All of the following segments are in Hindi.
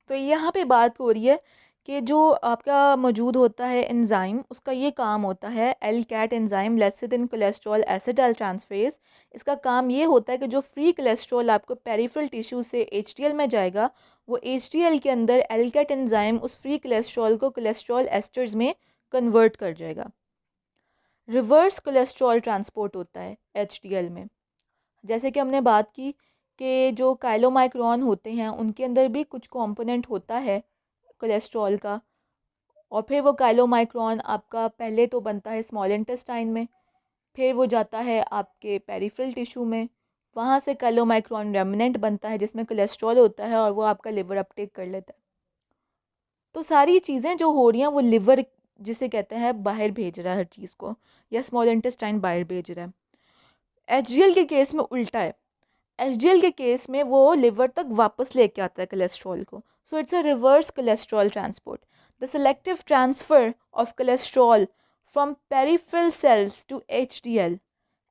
तो यहाँ पे बात हो रही है कि जो आपका मौजूद होता है एंजाइम, उसका ये काम होता है L CAT enzyme lecithin cholesterol acetyl transferase. इसका काम ये होता है कि जो फ्री कोलेस्ट्रॉल आपको पेरिफेरल टिश्यू से एचडीएल में जाएगा, वो एचडीएल के अंदर एल कैट एंजाइम उस फ्री कोलेस्ट्रॉल को कोलेस्ट्रॉल एस्टर्स में कन्वर्ट कर जाएगा। रिवर्स कोलेस्ट्रॉल ट्रांसपोर्ट होता है एचडीएल में। जैसे कि हमने बात की कि जो काइलोमाइक्रोन होते हैं उनके अंदर भी कुछ कंपोनेंट होता है कोलेस्ट्रॉल का, और फिर वो काइलोमाइक्रोन आपका पहले तो बनता है स्मॉल इंटेस्टाइन में, फिर वो जाता है आपके पेरिफेरल टिश्यू में, वहाँ से काइलोमाइक्रोन रेमिनेंट बनता है जिसमें कोलेस्ट्रॉल होता है और वो आपका लिवर अपटेक कर लेता है। तो सारी चीज़ें जो हो रही हैं वो लिवर जिसे कहते हैं बाहर भेज रहा है हर चीज़ को, या स्मॉल इंटेस्टाइन बाहर भेज रहा है। एचडीएल के केस में उल्टा है। एचडीएल के केस में वो लिवर तक वापस लेके आता है कोलेस्ट्रॉल को। So it's a reverse cholesterol transport. The selective transfer of cholesterol from peripheral cells to HDL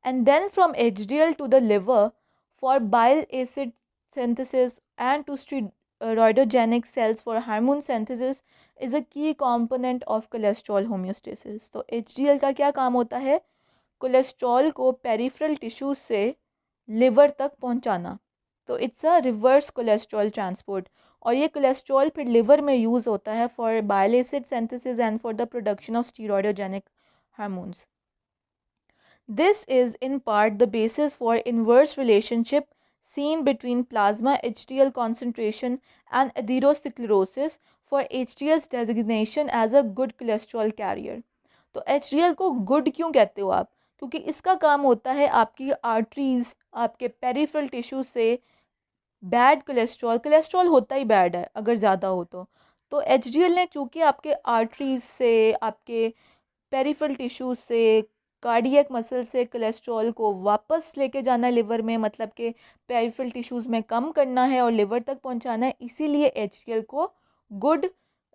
and then from HDL to the liver for bile acid synthesis and to steroidogenic cells for hormone synthesis is a key component of cholesterol homeostasis। तो HDL का क्या काम होता है? कोलेस्ट्रॉल को पेरिफेरल टिश्यू से लिवर तक पहुंचाना। तो it's a reverse cholesterol transport, और ये कोलेस्ट्रॉल फिर लिवर में यूज़ होता है for bile acid synthesis and for the production of steroidogenic hormones. This is in part the basis for inverse relationship seen between plasma HDL concentration and atherosclerosis for HDL's designation as a good cholesterol carrier। तो HDL को गुड क्यों कहते हो आप? क्योंकि इसका काम होता है आपकी आर्टरीज, आपके पेरिफेरल टिश्यू से बैड कोलेस्ट्रॉल, कोलेस्ट्रॉल होता ही बैड है अगर ज़्यादा हो तो HDL ने चूँकि आपके आर्टरीज से, आपके पेरिफेरल टिश्यू से, कार्डियक मसल से कोलेस्ट्रॉल को वापस लेके जाना है लिवर में, मतलब कि पेरिफेरल टिश्यूज़ में कम करना है और लिवर तक पहुंचाना है। इसीलिए एचडीएल को गुड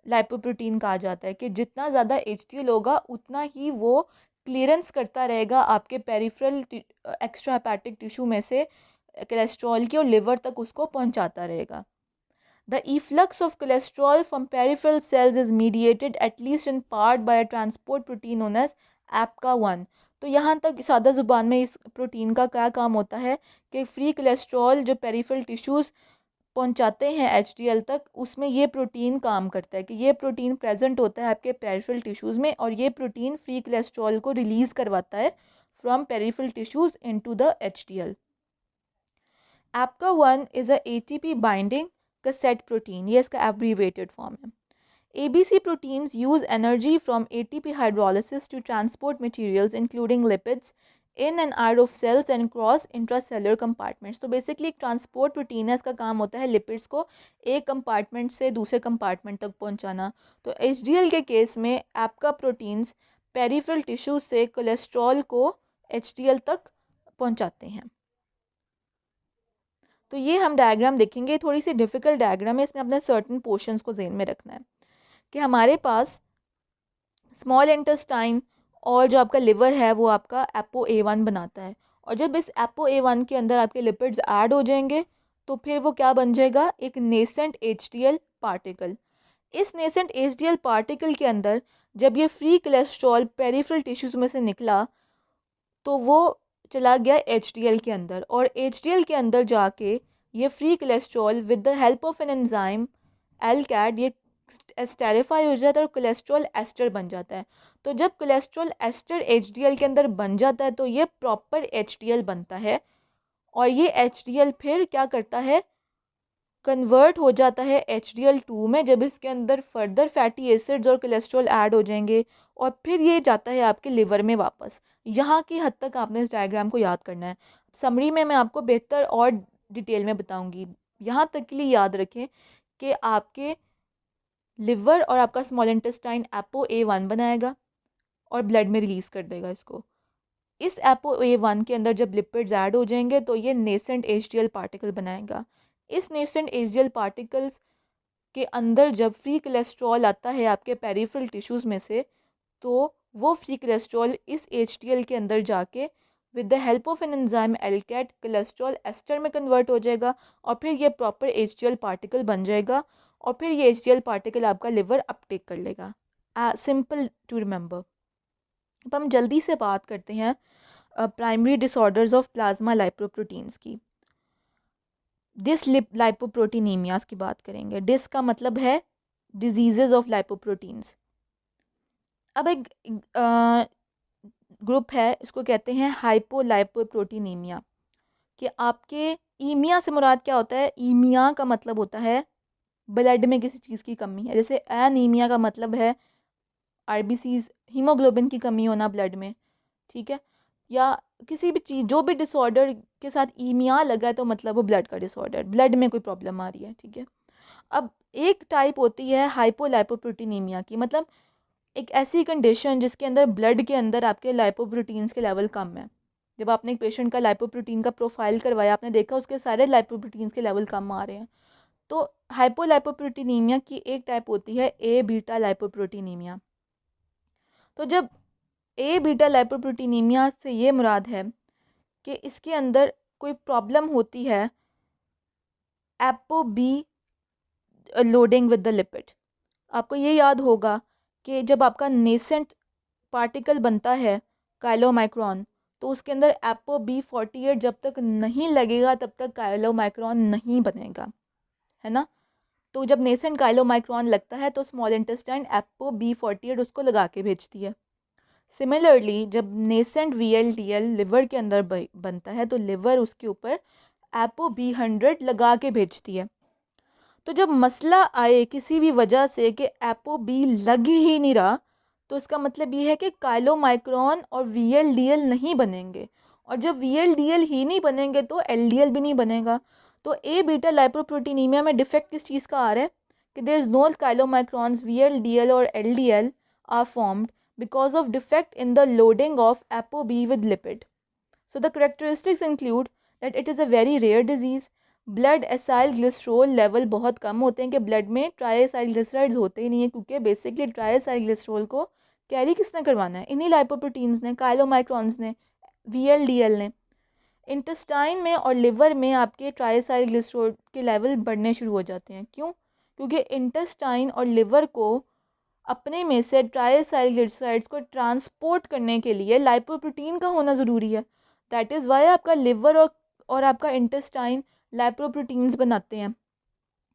लाइपोप्रोटीन कहा जाता है कि जितना ज़्यादा एचडीएल होगा उतना ही वो क्लियरेंस करता रहेगा आपके पेरिफेरल एक्स्ट्रा हेपेटिक टिश्यू में से कोलेस्ट्रॉल की, और लिवर तक उसको पहुंचाता रहेगा। The efflux of cholesterol from peripheral cells is mediated at least in part by a transport protein known as APCA1। तो यहाँ तक सादा ज़ुबान में इस प्रोटीन का क्या काम होता है कि फ्री कोलेस्ट्रॉल जो पेरिफेरल टिश्यूज़ पहुँचाते हैं एचडीएल तक, उसमें ये प्रोटीन काम करता है कि ये प्रोटीन प्रेजेंट होता है आपके पेरिफेरल टिश्यूज़ में, और ये प्रोटीन फ्री कोलेस्ट्रॉल को रिलीज़ करवाता है from peripheral tissues into the HDL. APCA1 is a ATP binding cassette protein, ये इसका abbreviated form है। ABC proteins use energy from ATP hydrolysis to transport materials including lipids in and out of cells and cross intracellular compartments। तो बेसिकली एक ट्रांसपोर्ट प्रोटीन है, इसका काम होता है लिपिड्स को एक कंपार्टमेंट से दूसरे कंपार्टमेंट तक पहुंचाना। तो एचडीएल के केस में एपका प्रोटीन्स पेरिफेरल टिश्यू से कोलेस्ट्रॉल को एचडीएल तक पहुंचाते हैं। तो ये हम डायग्राम देखेंगे, थोड़ी सी डिफ़िकल्ट डायग्राम है, इसमें अपने सर्टन पोर्शंस को ज़हन में रखना है कि हमारे पास स्मॉल इंटेस्टाइन और जो आपका लिवर है वो आपका ApoA1 बनाता है, और जब इस ApoA1 के अंदर आपके लिपिड्स ऐड हो जाएंगे तो फिर वो क्या बन जाएगा, एक नेसेंट एचडीएल पार्टिकल। इस नेसेंट एचडीएल पार्टिकल के अंदर जब ये फ्री कोलेस्ट्रॉल पेरिफेरल टिश्यूज़ में से निकला तो वो चला गया एचडीएल के अंदर, और एचडीएल के अंदर जाके ये free cholesterol with the help of an enzyme LCAT ये एस्टेरिफाई हो जाता है और कोलेस्ट्रॉल एस्टर बन जाता है। तो जब कोलेस्ट्रॉल एस्टर एचडीएल के अंदर बन जाता है तो ये प्रॉपर एचडीएल बनता है, और ये एचडीएल फिर क्या करता है, कन्वर्ट हो जाता है HDL2 में, जब इसके अंदर फर्दर फैटी एसिड्स और कोलेस्ट्रॉल ऐड हो जाएंगे, और फिर ये जाता है आपके लिवर में वापस। यहाँ की हद तक आपने इस डायग्राम को याद करना है। समरी में मैं आपको बेहतर और डिटेल में बताऊंगी। यहाँ तक के लिए याद रखें कि आपके लिवर और आपका स्मॉल इंटेस्टाइन ApoA1 बनाएगा और ब्लड में रिलीज़ कर देगा इसको। इस ApoA1 के अंदर जब लिपिड्स ऐड हो जाएंगे तो ये नेसेंट HDL पार्टिकल बनाएगा। इस नेसेंट HDL पार्टिकल्स के अंदर जब फ्री कोलेस्ट्रॉल आता है आपके पेरिफेरल टिश्यूज़ में से, तो वो फ्री कोलेस्ट्रॉल इस HDL के अंदर जाके with the help of an enzyme LCAT cholesterol ester में कन्वर्ट हो जाएगा, और फिर ये प्रॉपर HDL पार्टिकल बन जाएगा, और फिर ये HDL पार्टिकल आपका लिवर अपटेक कर लेगा। Simple to remember. अब हम जल्दी से बात करते हैं primary disorders of plasma lipoproteins की। डिस लाइपोप्रोटीनीमियास की बात करेंगे। डिस का मतलब है डिजीजेज ऑफ लाइपोप्रोटीन्स। अब एक ग्रुप है, इसको कहते हैं हाइपोलाइपोप्रोटीनीमिया। कि आपके ईमिया से मुराद क्या होता है? ईमिया का मतलब होता है ब्लड में किसी चीज़ की कमी है। जैसे एनीमिया का मतलब है RBCs, हीमोग्लोबिन की कमी होना ब्लड में, ठीक है। या किसी भी चीज़, जो भी डिसऑर्डर के साथ ईमिया लगा है तो मतलब वो ब्लड का डिसऑर्डर, ब्लड में कोई प्रॉब्लम आ रही है, ठीक है। अब एक टाइप होती है हाइपोलाइपोप्रोटीनीमिया की, मतलब एक ऐसी कंडीशन जिसके अंदर ब्लड के अंदर आपके लाइपोप्रोटीन्स के लेवल कम है। जब आपने एक पेशेंट का लाइपोप्रोटीन का प्रोफाइल करवाया, आपने देखा उसके सारे लाइपोप्रोटीन्स के लेवल कम आ रहे हैं। तो हाइपोलाइपोप्रोटीनीमिया की एक टाइप होती है ए बीटा लाइपोप्रोटीनीमिया। तो जब ए बीटा लाइपोप्रोटीनीमिया से ये मुराद है कि इसके अंदर कोई प्रॉब्लम होती है apo B loading with the lipid. आपको ये याद होगा कि जब आपका नेसेंट पार्टिकल बनता है काइलोमाइक्रॉन, तो उसके अंदर एपो B48 जब तक नहीं लगेगा तब तक काइलोमाइक्रॉन नहीं बनेगा, है ना। तो जब नेसेंट काइलोमाइक्रॉन लगता है तो स्मॉल इंटेस्टाइन एपो B48 उसको लगा के भेजती है। सिमिलरली जब नेसेंट VLDL लिवर के अंदर बनता है तो लिवर उसके ऊपर एपो B100 लगा के भेजती है। तो जब मसला आए किसी भी वजह से कि एपो बी लग ही नहीं रहा, तो इसका मतलब ये है कि काइलोमाइक्रॉन और VLDL नहीं बनेंगे, और जब VLDL ही नहीं बनेंगे तो LDL भी नहीं बनेगा। तो ए बीटा लाइपोप्रोटीनीमिया में डिफेक्ट किस चीज़ का आ रहा है कि there is no chylomicrons, VLDL और LDL are formed because of defect in the loading of ApoB with lipid. So the characteristics include that it is a very rare disease. Blood acylglycerol level बहुत कम होते हैं कि ब्लड में ट्राईएसाइलग्लिसराइड्स होते ही नहीं है, क्योंकि बेसिकली ट्राईएसाइलग्लिसरॉल को कैरी किसने करवाना है? इन्हीं लाइपोप्रोटीन्स ने, काइलोमाइक्रॉन्स ने, VLDL ने। इंटेस्टाइन में और लिवर में आपके ट्राईएसाइलग्लिसरॉल के लेवल बढ़ने शुरू हो जाते हैं। क्यों? क्योंकि इंटेस्टाइन और लिवर को अपने में से ट्राईएसाइलग्लिसराइड्स को ट्रांसपोर्ट करने के लिए लाइपोप्रोटीन का होना ज़रूरी है। दैट इज़ वाई आपका लिवर और आपका इंटेस्टाइन लाइपोप्रोटीन्स बनाते हैं।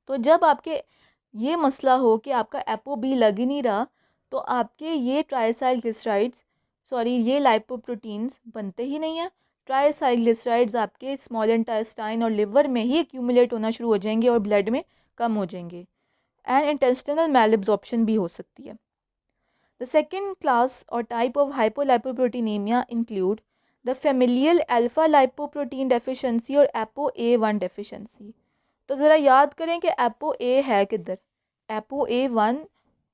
तो जब आपके ये मसला हो कि आपका एपो बी लग ही नहीं रहा, तो आपके ये ट्राईएसाइलग्लिसराइड्स ये लाइपोप्रोटीन्स बनते ही नहीं है। ट्राईएसाइलग्लिसराइड्स आपके स्मॉल इंटेस्टाइन और लिवर में ही एक्यूमुलेट होना शुरू हो जाएंगे और ब्लड में कम हो जाएंगे, एंड इंटेस्टिनल मैलएब्जॉर्प्शन भी हो सकती है। द सेकेंड क्लास और type of hypolipoproteinemia include the familial alpha lipoprotein deficiency और एपो A1 डेफिशिएंसी। तो ज़रा याद करें कि एपो ए है किधर? एपो A1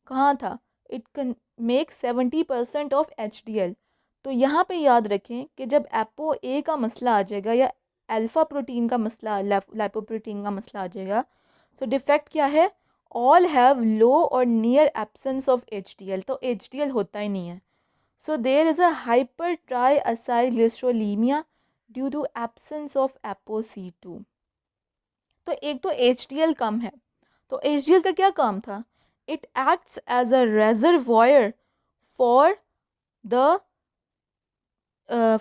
कहाँ था? It can make 70% of HDL। तो यहाँ पे याद रखें कि जब एपो ए का मसला आ जाएगा या अल्फा प्रोटीन का मसला, लाइपोप्रोटीन का मसला आ जाएगा, सो डिफेक्ट क्या है? ऑल हैव लो और नियर एब्सेंस ऑफ HDL। तो HDL होता ही नहीं है। So there is a hypertriacylglycerolemia due to absence of ApoC2। तो एक तो HDL कम है, तो HDL का क्या काम था? It acts as a reservoir for the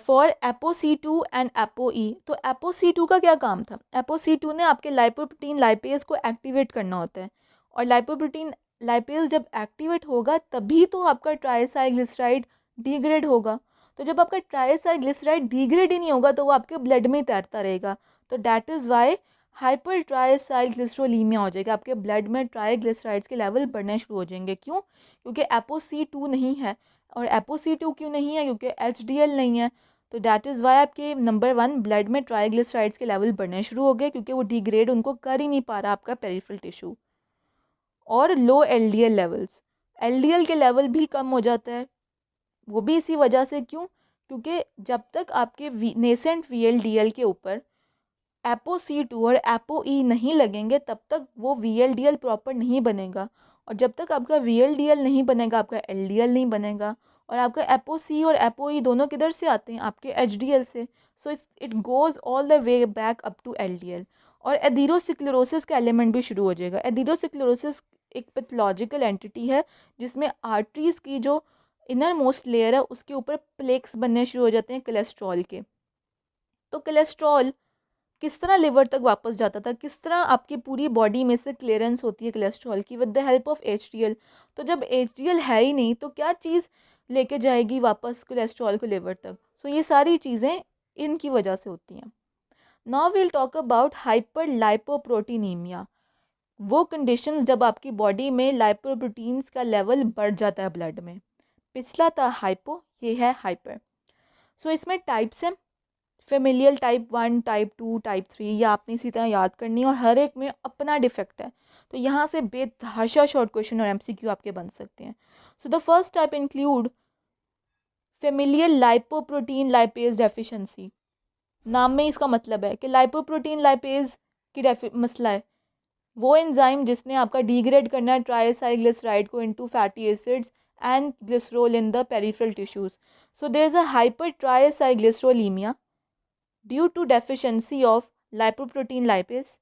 for ApoC2 and ApoE। तो ApoC2 का क्या काम था? ApoC2 ने आपके लाइपोप्रोटीन लाइपेज को एक्टिवेट करना होता है, और लाइपोप्रोटीन लाइपेज जब एक्टिवेट होगा तभी तो आपका ट्राईएसाइलग्लिसराइड डिग्रेड होगा। तो जब आपका ट्राईएसाइलग्लिसराइड डिग्रेड ही नहीं होगा तो वो आपके ब्लड में ही तैरता रहेगा। तो दैट इज़ वाई हाइपर ट्राईएसाइलग्लिसरोलीमिया हो जाएगा, आपके ब्लड में ट्राईग्लिसराइड्स के लेवल बढ़ने शुरू हो जाएंगे। क्यों? क्योंकि ApoC2 नहीं है, और ApoC2 क्यों नहीं है? क्योंकि HDL नहीं है। तो दैट इज़ वाई आपके नंबर 1 ब्लड में ट्राईग्लिसराइड्स के लेवल बढ़ने शुरू हो गए, क्योंकि वो डिग्रेड उनको कर ही नहीं पा रहा आपका पेरिफेरल टिश्यू। और लो LDL लेवल्स, LDL के लेवल भी कम हो जाता है, वो भी इसी वजह से। क्यों? क्योंकि जब तक आपके नेसेंट VLDL के ऊपर ApoC2 और ApoE नहीं लगेंगे तब तक वो VLDL प्रॉपर नहीं बनेगा, और जब तक आपका VLDL नहीं बनेगा आपका LDL नहीं बनेगा। और आपका ApoC और ApoE दोनों किधर से आते हैं? आपके HDL से। So it goes all the way back up to LDL। और एथेरोस्क्लेरोसिस का एलिमेंट भी शुरू हो जाएगा। एथेरोस्क्लेरोसिस एक पैथोलॉजिकल एंटिटी है जिसमें आर्टरीज की जो इनर मोस्ट लेयर है उसके ऊपर प्लेक्स बनने शुरू हो जाते हैं कोलेस्ट्रॉल के। तो कोलेस्ट्रॉल किस तरह लिवर तक वापस जाता था, किस तरह आपकी पूरी बॉडी में से क्लियरेंस होती है कोलेस्ट्रॉल की with the help of HDL. तो जब एचडीएल है ही नहीं तो क्या चीज़ लेके जाएगी वापस कोलेस्ट्रॉल को लिवर तक। सो ये सारी चीज़ें इनकी वजह से होती हैं। Now will talk about hyperlipoproteinemia, वो कंडीशंस जब आपकी बॉडी में लाइपोप्रोटीन्स का लेवल बढ़ जाता है ब्लड में। पिछला था हाइपो, ये है हाइपर। सो इसमें टाइप्स हैं, फेमिलियल टाइप 1, टाइप 2, टाइप 3, ये आपने इसी तरह याद करनी है और हर एक में अपना डिफेक्ट है। तो यहाँ से बेतहाशा शॉर्ट क्वेश्चन और एमसीक्यू आपके बन सकते हैं। So the first type include familial lipoprotein lipase deficiency. नाम में इसका मतलब है कि लाइपोप्रोटीन लाइपेज की मसला है। वो एंजाइम जिसने आपका डिग्रेड करना है ट्राइसाइग्लिसराइड को into fatty acids and glycerol in the peripheral tissues. So there is a hypertriacylglycerolemia due to deficiency of lipoprotein lipase,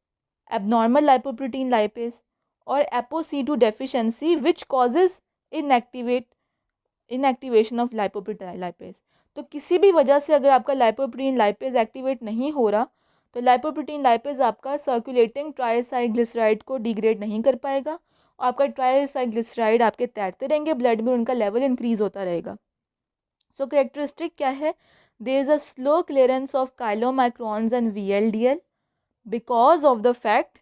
abnormal lipoprotein lipase or ApoC2 deficiency which causes inactivation of lipoprotein lipase। तो किसी भी वजह से अगर आपका लाइपोप्रोटीन लाइपेज एक्टिवेट नहीं हो रहा तो लाइपोप्रोटीन लाइपेज आपका सर्कुलेटिंग ट्राइसाइग्लिसराइड को डिग्रेड नहीं कर पाएगा और आपका ट्राइसाइग्लिसराइड आपके तैरते रहेंगे ब्लड में, उनका लेवल इंक्रीज होता रहेगा। सो कैरेक्टरिस्टिक क्या है? There is a slow clearance of chylomicrons and VLDL because of the fact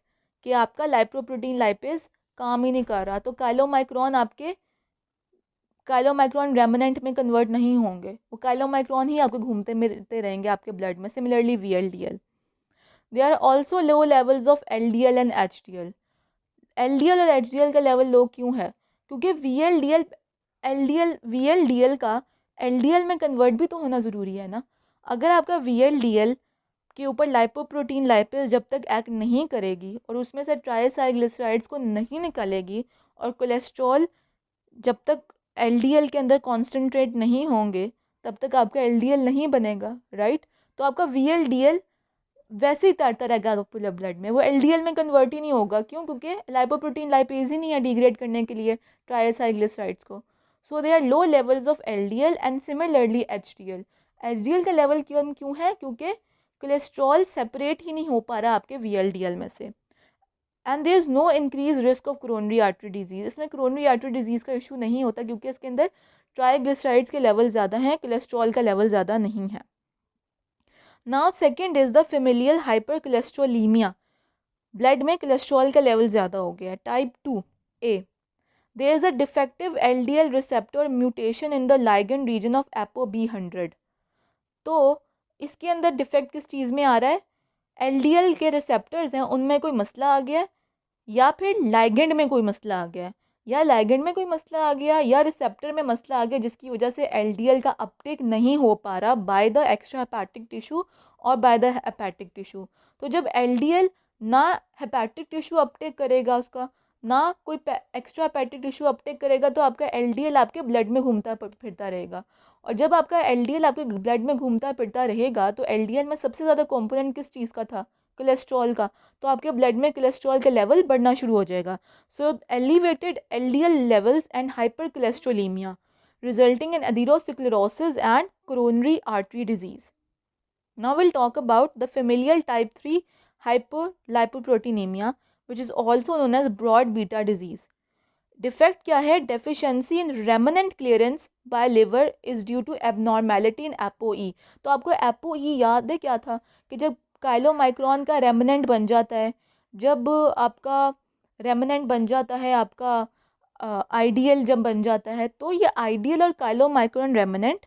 कि आपका लाइपोप्रोटीन लाइपेज काम ही नहीं कर रहा। तो काइलोमाइक्रोन आपके काइलोमाइक्रोन रेमिनेंट में कन्वर्ट नहीं होंगे, वो काइलोमाइक्रोन ही आपके घूमते मिलते रहेंगे आपके ब्लड में। Similarly VLDL, they are also low levels of LDL and HDL। LDL और HDL का लेवल लो क्यों है? क्योंकि VLDL का LDL में कन्वर्ट भी तो होना ज़रूरी है ना। अगर आपका VLDL के ऊपर लाइपोप्रोटीन लाइपेज जब तक एक्ट नहीं करेगी और उसमें से ट्राइसाइग्लिसराइड्स को नहीं निकालेगी और कोलेस्ट्रॉल जब तक LDL के अंदर कॉन्सेंट्रेट नहीं होंगे तब तक आपका LDL नहीं बनेगा, राइट। तो आपका VLDL वैसे ही तैरता रहेगा पूरे ब्लड में, वो LDL में कन्वर्ट ही नहीं होगा। क्यों? क्योंकि लाइपोप्रोटीन लाइपेज ही नहीं है डिग्रेड करने के लिए ट्राइसाइग्लिसराइड्स को। So they are low levels of LDL and similarly HDL। HDL का लेवल क्यों है? क्योंकि कोलेस्ट्रॉल सेपरेट ही नहीं हो पा रहा आपके VLDL में से। And there is no increase risk of coronary artery disease. इसमें कोरोनरी आर्टरी डिजीज़ का इशू नहीं होता क्योंकि इसके अंदर ट्राइग्लिसराइड्स के लेवल ज़्यादा हैं, कोलेस्ट्रॉल का लेवल ज़्यादा नहीं है। Now second is the familial hyper cholesterolemia. Blood में कोलेस्ट्रॉल का लेवल ज़्यादा हो गया। Type 2A, there is a defective LDL receptor mutation in the ligand region of ApoB100। तो इसके अंदर डिफेक्ट किस चीज़ में आ रहा है? LDL के रिसेप्टर्स हैं उनमें कोई मसला आ गया या फिर लाइगेंड में कोई मसला आ गया, या लाइगेंड में कोई मसला आ गया या रिसेप्टर में मसला आ गया जिसकी वजह से LDL का अपटेक नहीं हो पा रहा by the extra hepatic tissue और बाय द हेपेटिक टिश्यू। तो जब LDL ना हेपेटिक टिश्यू अपटेक करेगा उसका, ना कोई एक्स्ट्रा हेपेटिक टिश्यू अपटेक करेगा, तो आपका LDL आपके ब्लड में घूमता फिरता रहेगा। और जब आपका LDL आपके ब्लड में घूमता फिरता रहेगा तो LDL में सबसे ज़्यादा कंपोनेंट किस चीज़ का था? कोलेस्ट्रॉल का। तो आपके ब्लड में कोलेस्ट्रॉल का लेवल बढ़ना शुरू हो जाएगा। So elevated LDL levels and hypercholesterolemia resulting in atherosclerosis and coronary artery disease. Now we'll talk about the familial type 3 hypolipoproteinemia which is also known as broad beta disease. Defect क्या है? Deficiency in remnant clearance by liver is due to abnormality in ApoE। तो आपको ApoE याद है क्या था कि जब काइलोमाइक्रोन का रेमनेंट बन जाता है, जब आपका रेमनेंट बन जाता है आपका आइडियल जब बन जाता है, तो ये आइडियल और काइलोमाइक्रोन रेमनेंट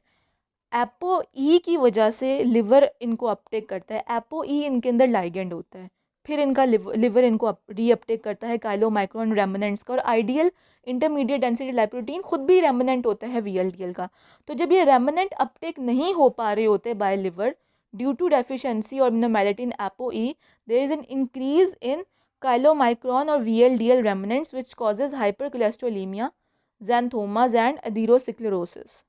ApoE की वजह से लिवर इनको अपटेक करता है। ApoE इनके अंदर लाइगेंड होता है, फिर इनका लिवर इनको रीअपटेक करता है काइलोमाइक्रोन रेमनेंट्स का। और आइडियल इंटरमीडिएट डेंसिटी लाइपोप्रोटीन खुद भी रेमनेंट होता है VLDL का। तो जब ये रेमनेंट अपटेक नहीं हो पा रहे होते by liver due to deficiency और abnormality in ApoE, there is an increase in chylomicron और VLDL remnants which causes hypercholesterolemia, xanthomas and atherosclerosis.